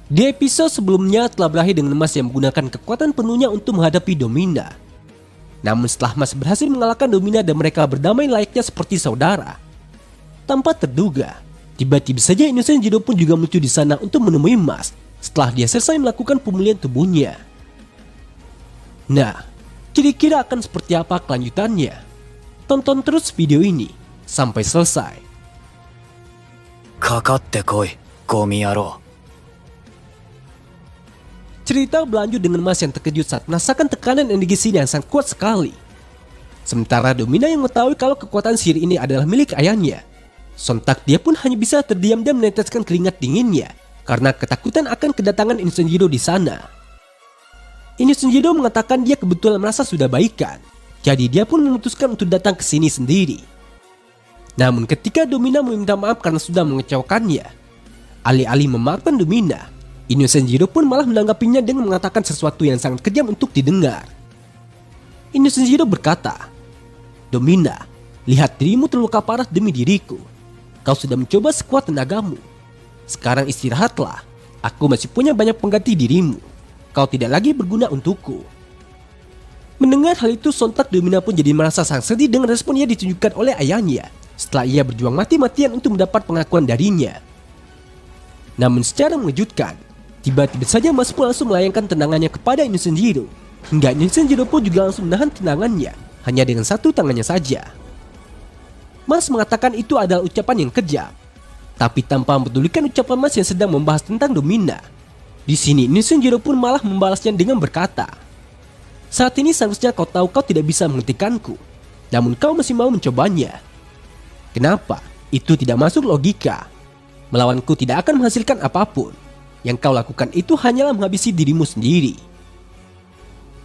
Di episode sebelumnya telah berakhir dengan Mas yang menggunakan kekuatan penuhnya untuk menghadapi Domina. Namun setelah Mas berhasil mengalahkan Domina dan mereka berdamai layaknya seperti saudara, tanpa terduga, tiba-tiba saja Innocent Zero pun juga muncul di sana untuk menemui Mas setelah dia selesai melakukan pemulihan tubuhnya. Nah, kira-kira akan seperti apa kelanjutannya? Tonton terus video ini sampai selesai. かかってこい、ゴミ野郎。 Cerita berlanjut dengan Mas yang terkejut saat merasakan tekanan energi yang sangat kuat sekali. Sementara Domina yang mengetahui kalau kekuatan sihir ini adalah milik ayahnya, sontak dia pun hanya bisa terdiam dan meneteskan keringat dinginnya karena ketakutan akan kedatangan Innocent Zero di sana. Innocent Zero mengatakan dia kebetulan merasa sudah baikan, jadi dia pun memutuskan untuk datang ke sini sendiri. Namun ketika Domina meminta maaf karena sudah mengecewakannya, alih-alih memaafkan Domina, Innocent Zero pun malah menanggapinya dengan mengatakan sesuatu yang sangat kejam untuk didengar. Innocent Zero berkata, "Domina, lihat dirimu terluka parah demi diriku. Kau sudah mencoba sekuat tenagamu. Sekarang istirahatlah, aku masih punya banyak pengganti dirimu. Kau tidak lagi berguna untukku." Mendengar hal itu, sontak Domina pun jadi merasa sangat sedih dengan respon yang ditunjukkan oleh ayahnya setelah ia berjuang mati-matian untuk mendapat pengakuan darinya. Namun secara mengejutkan, tiba-tiba saja Mas pun langsung melayangkan tendangannya kepada Innocent Zero, hingga Innocent Zero pun juga langsung menahan tendangannya hanya dengan satu tangannya saja. Mas mengatakan itu adalah ucapan yang kejam, tapi tanpa mempedulikan ucapan Mas yang sedang membahas tentang Domina. Di sini Innocent Zero pun malah membalasnya dengan berkata, "Saat ini seharusnya kau tahu kau tidak bisa menghentikanku, namun kau masih mau mencobanya. Kenapa? Itu tidak masuk logika. Melawanku tidak akan menghasilkan apapun. Yang kau lakukan itu hanyalah menghabisi dirimu sendiri."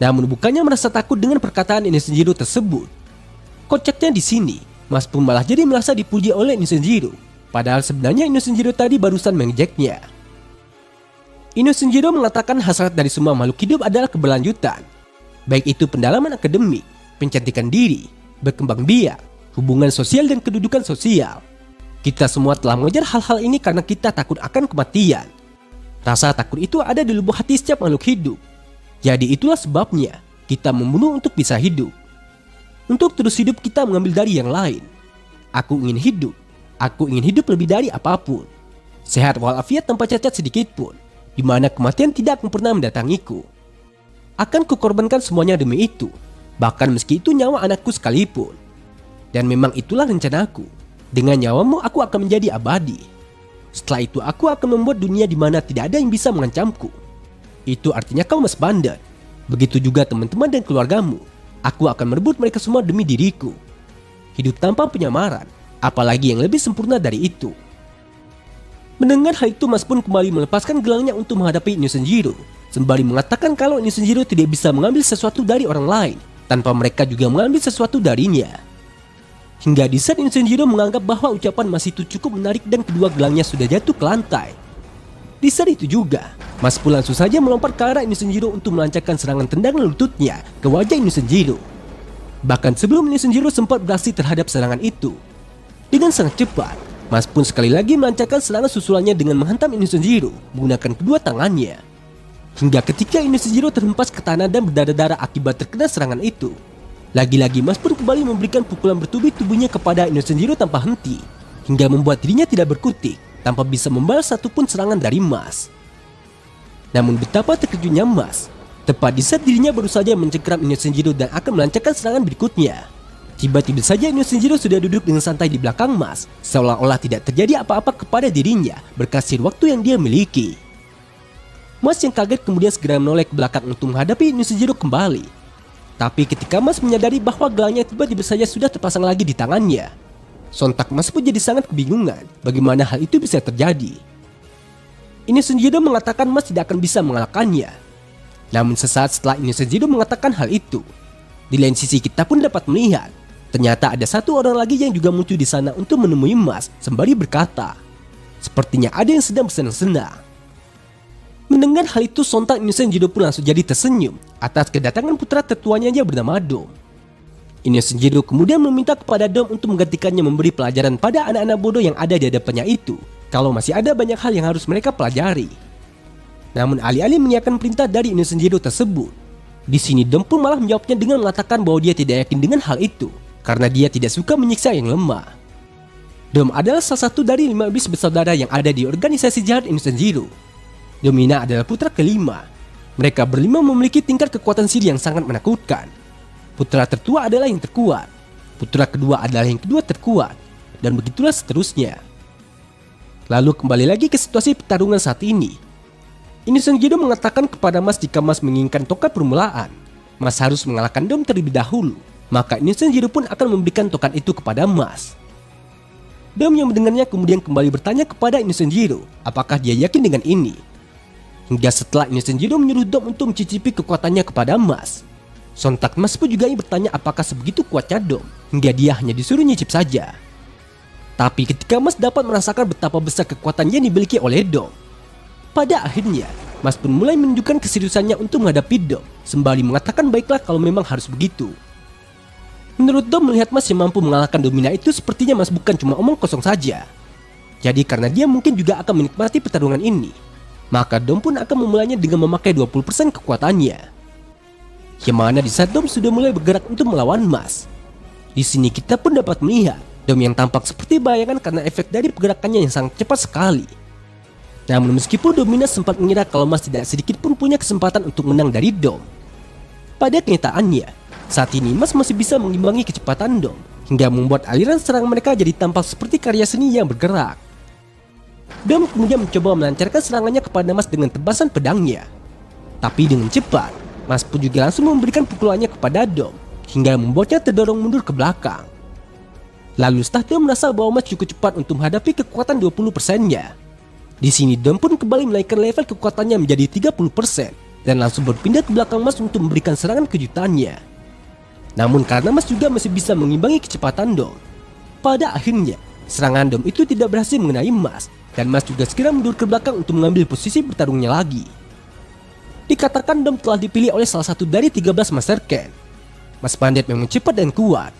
Namun bukannya merasa takut dengan perkataan Innocent Zero tersebut. Kocaknya di sini, Mas pun malah jadi merasa dipuji oleh Innocent Zero, padahal sebenarnya Innocent Zero tadi barusan mengejeknya. Innocent Zero mengatakan hasrat dari semua makhluk hidup adalah keberlanjutan, baik itu pendalaman akademik, pencantikan diri, berkembang biak, hubungan sosial dan kedudukan sosial. Kita semua telah mengejar hal-hal ini karena kita takut akan kematian. Rasa takut itu ada di lubuk hati setiap makhluk hidup. Jadi itulah sebabnya kita membunuh untuk bisa hidup. Untuk terus hidup kita mengambil dari yang lain. Aku ingin hidup lebih dari apapun. Sehat walafiat tanpa cacat sedikit pun, di mana kematian tidak akan pernah mendatangiku. Akan kukorbankan semuanya demi itu, bahkan meski itu nyawa anakku sekalipun. Dan memang itulah rencanaku. Dengan nyawamu aku akan menjadi abadi. Setelah itu aku akan membuat dunia di mana tidak ada yang bisa mengancamku. Itu artinya kau Mas Bandar. Begitu juga teman-teman dan keluargamu. Aku akan merebut mereka semua demi diriku. Hidup tanpa penyamaran, apalagi yang lebih sempurna dari itu." Mendengar hal itu, Mas pun kembali melepaskan gelangnya untuk menghadapi Innocent Zero, sembari mengatakan kalau Innocent Zero tidak bisa mengambil sesuatu dari orang lain tanpa mereka juga mengambil sesuatu darinya. Hingga di saat Innocent Zero menganggap bahwa ucapan Mas itu cukup menarik dan kedua gelangnya sudah jatuh ke lantai. Di saat itu juga, Mas pun langsung saja melompat ke arah Innocent Zero untuk melancarkan serangan tendangan lututnya ke wajah Innocent Zero. Bahkan sebelum Innocent Zero sempat beraksi terhadap serangan itu, dengan sangat cepat, Mas pun sekali lagi melancarkan serangan susulannya dengan menghantam Innocent Zero menggunakan kedua tangannya. Hingga ketika Innocent Zero terhempas ke tanah dan berdarah-darah akibat terkena serangan itu, lagi-lagi Mas pun kembali memberikan pukulan bertubi-tubinya kepada Innocent Zero tanpa henti, hingga membuat dirinya tidak berkutik tanpa bisa membalas satupun serangan dari Mas. Namun betapa terkejutnya Mas, tepat di saat dirinya baru saja mencengkeram Innocent Zero dan akan melancarkan serangan berikutnya, tiba-tiba saja Innocent Zero sudah duduk dengan santai di belakang Mas, seolah-olah tidak terjadi apa-apa kepada dirinya berkasih waktu yang dia miliki. Mas yang kaget kemudian segera menoleh ke belakang untuk menghadapi Innocent Zero kembali. Tapi ketika Mas menyadari bahwa gelangnya tiba-tiba saja sudah terpasang lagi di tangannya, sontak Mas pun jadi sangat kebingungan bagaimana hal itu bisa terjadi. Innocent Zero mengatakan Mas tidak akan bisa mengalahkannya. Namun sesaat setelah Innocent Zero mengatakan hal itu, di lain sisi kita pun dapat melihat ternyata ada satu orang lagi yang juga muncul di sana untuk menemui Mas sembari berkata, sepertinya ada yang sedang bersenang-senang. Mendengar hal itu, sontak Innocent Zero pun langsung jadi tersenyum atas kedatangan putra tertuanya yang bernama Dom. Innocent Zero kemudian meminta kepada Dom untuk menggantikannya memberi pelajaran pada anak-anak bodoh yang ada di hadapannya itu, kalau masih ada banyak hal yang harus mereka pelajari. Namun alih-alih mengiyakan perintah dari Innocent Zero tersebut, di sini Dom pun malah menjawabnya dengan mengatakan bahwa dia tidak yakin dengan hal itu karena dia tidak suka menyiksa yang lemah. Dom adalah salah satu dari 5 iblis bersaudara yang ada di organisasi jahat Innocent Zero. Domina adalah putra kelima. Mereka berlima memiliki tingkat kekuatan sihir yang sangat menakutkan. Putra tertua adalah yang terkuat, putra kedua adalah yang kedua terkuat, dan begitulah seterusnya. Lalu kembali lagi ke situasi pertarungan saat ini. Innocent Zero mengatakan kepada Mas jika Mas menginginkan tongkat permulaan, Mas harus mengalahkan Dom terlebih dahulu. Maka Innocent Zero pun akan memberikan tongkat itu kepada Mas. Dom yang mendengarnya kemudian kembali bertanya kepada Innocent Zero apakah dia yakin dengan ini. Hingga setelah Innocent Zero menyuruh Dom untuk mencicipi kekuatannya kepada Mas, sontak Mas pun juga bertanya apakah sebegitu kuatnya Dom hingga dia hanya disuruh nyicip saja. Tapi ketika Mas dapat merasakan betapa besar kekuatan yang dimiliki oleh Dom, pada akhirnya Mas pun mulai menunjukkan keseriusannya untuk menghadapi Dom, sembari mengatakan baiklah kalau memang harus begitu. Menurut Dom, melihat Mas yang mampu mengalahkan Domina itu sepertinya Mas bukan cuma omong kosong saja. Jadi karena dia mungkin juga akan menikmati pertarungan ini, maka Dom pun akan memulainya dengan memakai 20% kekuatannya. Yang mana di saat Dom sudah mulai bergerak untuk melawan Mas, di sini kita pun dapat melihat Dom yang tampak seperti bayangan karena efek dari pergerakannya yang sangat cepat sekali. Namun meskipun Domina sempat mengira kalau Mas tidak sedikit pun punya kesempatan untuk menang dari Dom, pada kenyataannya saat ini Mas masih bisa mengimbangi kecepatan Dom hingga membuat aliran serang mereka jadi tampak seperti karya seni yang bergerak. Dom kemudian mencoba melancarkan serangannya kepada Mas dengan tebasan pedangnya. Tapi dengan cepat, Mas pun juga langsung memberikan pukulannya kepada Dom hingga membuatnya terdorong mundur ke belakang. Lalu setelah Dom merasa bahwa Mas cukup cepat untuk menghadapi kekuatan 20%-nya, di sini Dom pun kembali menaikkan level kekuatannya menjadi 30% dan langsung berpindah ke belakang Mas untuk memberikan serangan kejutannya. Namun karena Mas juga masih bisa mengimbangi kecepatan Dom, pada akhirnya serangan Dom itu tidak berhasil mengenai Mas dan Mas juga segera mundur ke belakang untuk mengambil posisi bertarungnya lagi. Dikatakan Dom telah dipilih oleh salah satu dari 13 Master Ken. Mas Bandit memang cepat dan kuat,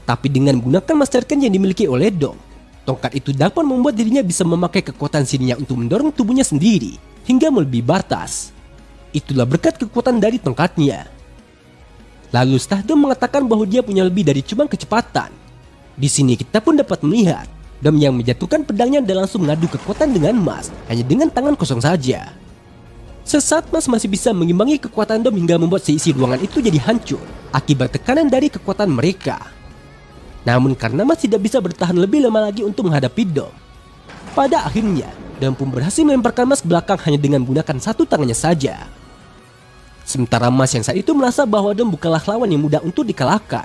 tapi dengan menggunakan Master Ken yang dimiliki oleh Dom, tongkat itu dapat membuat dirinya bisa memakai kekuatan sihirnya untuk mendorong tubuhnya sendiri hingga melebihi batas. Itulah berkat kekuatan dari tongkatnya. Lalu setelah Dom mengatakan bahwa dia punya lebih dari cuma kecepatan, di sini kita pun dapat melihat Dom yang menjatuhkan pedangnya dan langsung mengadu kekuatan dengan Mas hanya dengan tangan kosong saja. Sesaat Mas masih bisa mengimbangi kekuatan Dom hingga membuat seisi ruangan itu jadi hancur akibat tekanan dari kekuatan mereka. Namun karena Mas tidak bisa bertahan lebih lama lagi untuk menghadapi Dom, pada akhirnya Dom pun berhasil melemparkan Mas ke belakang hanya dengan menggunakan satu tangannya saja. Sementara Mas yang saat itu merasa bahwa Dom bukanlah lawan yang mudah untuk dikalahkan.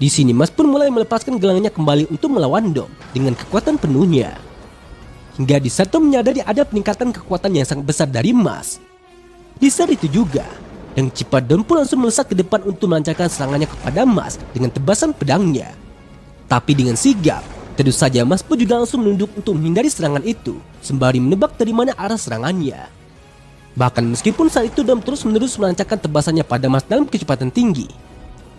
Di sini Mas pun mulai melepaskan gelangnya kembali untuk melawan Dom dengan kekuatan penuhnya. Hingga di saat Dom menyadari ada peningkatan kekuatan yang sangat besar dari Mas. Di saat itu juga, dengan cepat Dom pun langsung melesat ke depan untuk melancarkan serangannya kepada Mas dengan tebasan pedangnya. Tapi dengan sigap, tentu saja Mas pun juga langsung menunduk untuk menghindari serangan itu, sembari menebak dari mana arah serangannya. Bahkan meskipun saat itu Dom terus-menerus melancarkan tebasannya pada Mas dalam kecepatan tinggi,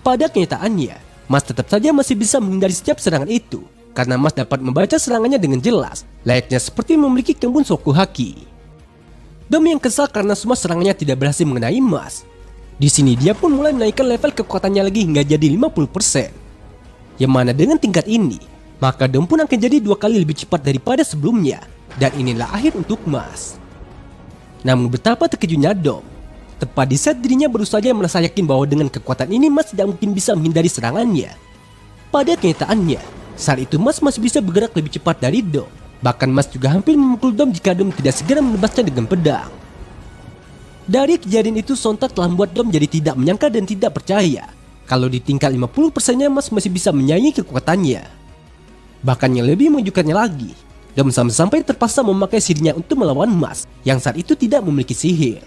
pada kenyataannya, Mas tetap saja masih bisa menghindari setiap serangan itu, karena Mas dapat membaca serangannya dengan jelas, layaknya seperti memiliki kembun Shokuhaki. Dom yang kesal karena semua serangannya tidak berhasil mengenai Mas. Di sini dia pun mulai menaikkan level kekuatannya lagi hingga jadi 50%. Yang mana dengan tingkat ini, maka Dom pun akan jadi 2 kali lebih cepat daripada sebelumnya. Dan inilah akhir untuk Mas. Namun betapa terkejutnya Dom, tepat di saat dirinya baru saja merasa yakin bahwa dengan kekuatan ini Mas tidak mungkin bisa menghindari serangannya. Pada kenyataannya, saat itu Mas masih bisa bergerak lebih cepat dari Dom. Bahkan Mas juga hampir memukul Dom jika Dom tidak segera menebasnya dengan pedang. Dari kejadian itu sontak telah membuat Dom jadi tidak menyangka dan tidak percaya kalau di tingkat 50%-nya Mas masih bisa menyaingi kekuatannya. Bahkan yang lebih mengejutkannya lagi, Dom sampai terpaksa memakai sihirnya untuk melawan Mas yang saat itu tidak memiliki sihir.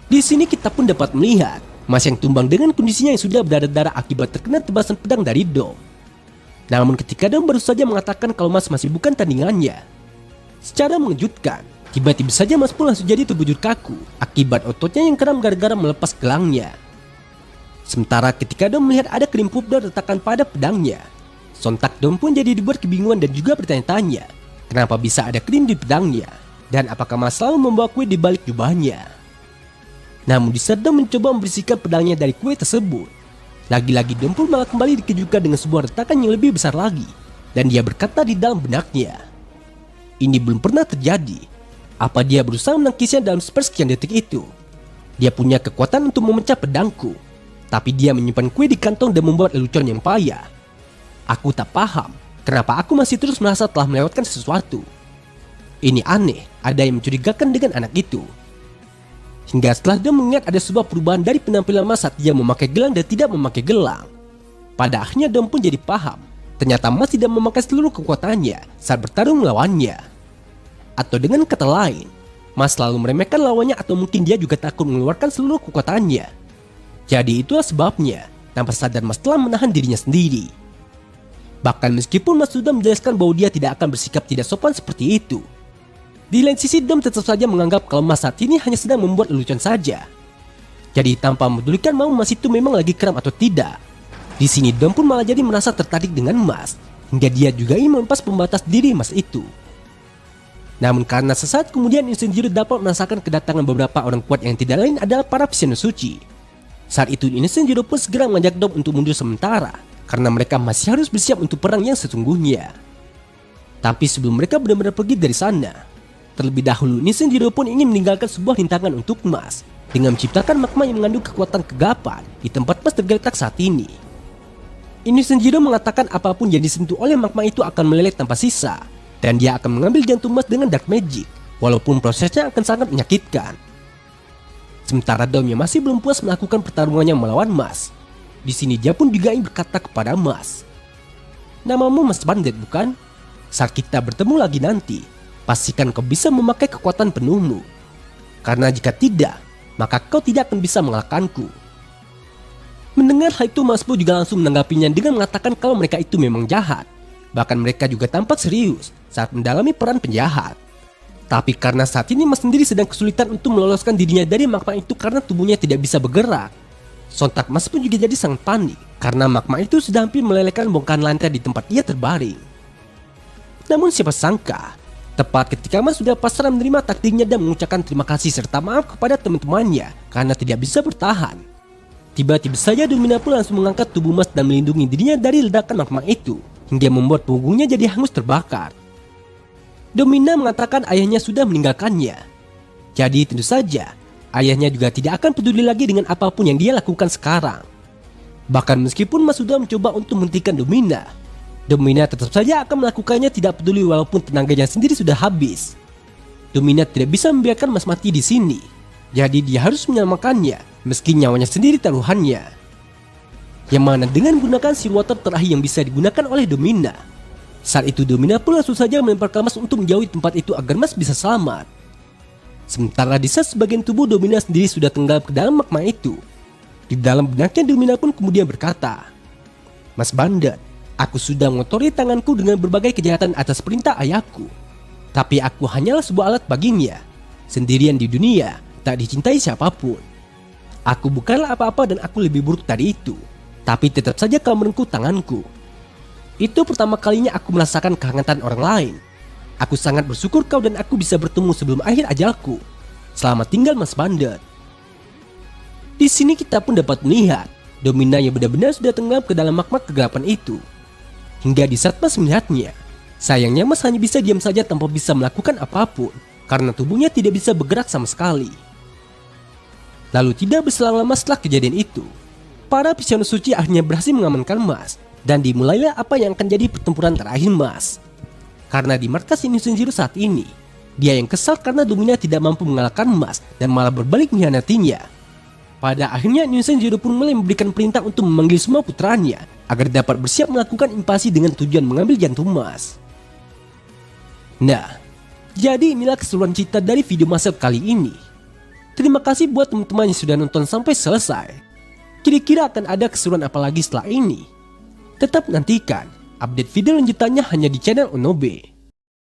Di sini kita pun dapat melihat Mas yang tumbang dengan kondisinya yang sudah berdarah-darah akibat terkena tebasan pedang dari Dom. Namun ketika Dom baru saja mengatakan kalau Mas masih bukan tandingannya, secara mengejutkan, tiba-tiba saja Mas pun langsung jadi terbujur kaku akibat ototnya yang kram gara-gara melepas gelangnya. Sementara ketika Dom melihat ada krim pudar retakan pada pedangnya, sontak Dom pun jadi dibuat kebingungan dan juga bertanya-tanya kenapa bisa ada krim di pedangnya. Dan apakah Mas selalu membawa kue di balik jubahnya? Namun di saat Dom mencoba membersihkan pedangnya dari kue tersebut, lagi-lagi Dom pun malah kembali dikejutkan dengan sebuah retakan yang lebih besar lagi. Dan dia berkata di dalam benaknya, ini belum pernah terjadi. Apa dia berusaha menangkisnya dalam sepersekian detik itu? Dia punya kekuatan untuk memecah pedangku, tapi dia menyimpan kue di kantong dan membuat lelucon yang payah. Aku tak paham kenapa aku masih terus merasa telah melewatkan sesuatu. Ini aneh, ada yang mencurigakan dengan anak itu. Hingga setelah dia mengingat ada sebuah perubahan dari penampilan Mas saat dia memakai gelang dan tidak memakai gelang. Pada akhirnya Dom pun jadi paham, ternyata Mas tidak memakai seluruh kekuatannya saat bertarung melawannya. Atau dengan kata lain, Mas selalu meremehkan lawannya atau mungkin dia juga takut mengeluarkan seluruh kekuatannya. Jadi itulah sebabnya, tanpa sadar Mas telah menahan dirinya sendiri. Bahkan meskipun Mas sudah menjelaskan bahwa dia tidak akan bersikap tidak sopan seperti itu, di lain sisi Dom tetap saja menganggap kalau Mas saat ini hanya sedang membuat lelucon saja. Jadi tanpa memedulikan mau Mas itu memang lagi kram atau tidak, di sini Dom pun malah jadi merasa tertarik dengan Mas, hingga dia juga ingin melepas pembatas diri Mas itu. Namun karena sesaat kemudian Insenjiro dapat merasakan kedatangan beberapa orang kuat yang tidak lain adalah para Visioner Suci. Saat itu Insenjiro pun segera mengajak Dom untuk mundur sementara, karena mereka masih harus bersiap untuk perang yang sesungguhnya. Tapi sebelum mereka benar-benar pergi dari sana, terlebih dahulu Insenjiro pun ingin meninggalkan sebuah rintangan untuk Mas dengan menciptakan magma yang mengandung kekuatan kegelapan di tempat Mas tergeletak saat ini. Insenjiro mengatakan apapun yang disentuh oleh magma itu akan meleleh tanpa sisa, dan dia akan mengambil jantung Mas dengan dark magic, walaupun prosesnya akan sangat menyakitkan. Sementara Dom yang masih belum puas melakukan pertarungannya melawan Mas, di sini dia pun juga ingin berkata kepada Mas, namamu Mas Bandit bukan? Saat kita bertemu lagi nanti, pastikan kau bisa memakai kekuatan penuhmu. Karena jika tidak, maka kau tidak akan bisa mengalahkanku. Mendengar hal itu Mas pun juga langsung menanggapinya dengan mengatakan kalau mereka itu memang jahat. Bahkan mereka juga tampak serius saat mendalami peran penjahat. Tapi karena saat ini Mas sendiri sedang kesulitan untuk meloloskan dirinya dari magma itu karena tubuhnya tidak bisa bergerak, sontak Mas pun juga jadi sangat panik karena magma itu sudah hampir melelehkan bongkahan lantai di tempat ia terbaring. Namun siapa sangka, tepat ketika Mas sudah pasrah menerima takdirnya dan mengucapkan terima kasih serta maaf kepada teman-temannya karena tidak bisa bertahan, tiba-tiba saja Domina pun langsung mengangkat tubuh Mas dan melindungi dirinya dari ledakan magma itu, hingga membuat punggungnya jadi hangus terbakar. Domina mengatakan ayahnya sudah meninggalkannya. Jadi tentu saja, ayahnya juga tidak akan peduli lagi dengan apapun yang dia lakukan sekarang. Bahkan meskipun Mas sudah mencoba untuk menghentikan Domina, Domina tetap saja akan melakukannya tidak peduli walaupun tenaganya sendiri sudah habis. Domina tidak bisa membiarkan Mas mati di sini. Jadi dia harus menyelamatkannya meski nyawanya sendiri taruhannya. Yang mana dengan menggunakan sea water terakhir yang bisa digunakan oleh Domina. Saat itu Domina pun langsung saja melemparkan Mas untuk menjauhi tempat itu agar Mas bisa selamat. Sementara di saat sebagian tubuh Domina sendiri sudah tenggelam ke dalam magma itu, di dalam benaknya Domina pun kemudian berkata, Mas Bandit, aku sudah mengotori tanganku dengan berbagai kejahatan atas perintah ayahku. Tapi aku hanyalah sebuah alat baginya. Sendirian di dunia, tak dicintai siapapun. Aku bukanlah apa-apa dan aku lebih buruk dari itu. Tapi tetap saja kau merengkuh tanganku. Itu pertama kalinya aku merasakan kehangatan orang lain. Aku sangat bersyukur kau dan aku bisa bertemu sebelum akhir ajalku. Selamat tinggal Mas Bandit. Di sini kita pun dapat melihat Domina yang benar-benar sudah tenggelam ke dalam magma kegelapan itu. Hingga di saat Mas melihatnya, sayangnya Mas hanya bisa diam saja tanpa bisa melakukan apapun karena tubuhnya tidak bisa bergerak sama sekali. Lalu tidak berselang lama setelah kejadian itu, para Visioner Suci akhirnya berhasil mengamankan Mas dan dimulailah apa yang akan jadi pertempuran terakhir Mas. Karena di markas Insenjiro saat ini, dia yang kesal karena Domina tidak mampu mengalahkan Mas dan malah berbalik mengkhianatinya. Pada akhirnya Insenjiro pun mulai memberikan perintah untuk memanggil semua putranya agar dapat bersiap melakukan invasi dengan tujuan mengambil jantung Mas. Nah, jadi inilah keseluruhan cerita dari video Masel kali ini. Terima kasih buat teman-teman yang sudah nonton sampai selesai. Kira-kira akan ada keseruan apa lagi setelah ini? Tetap nantikan update video lanjutannya hanya di channel Onobe.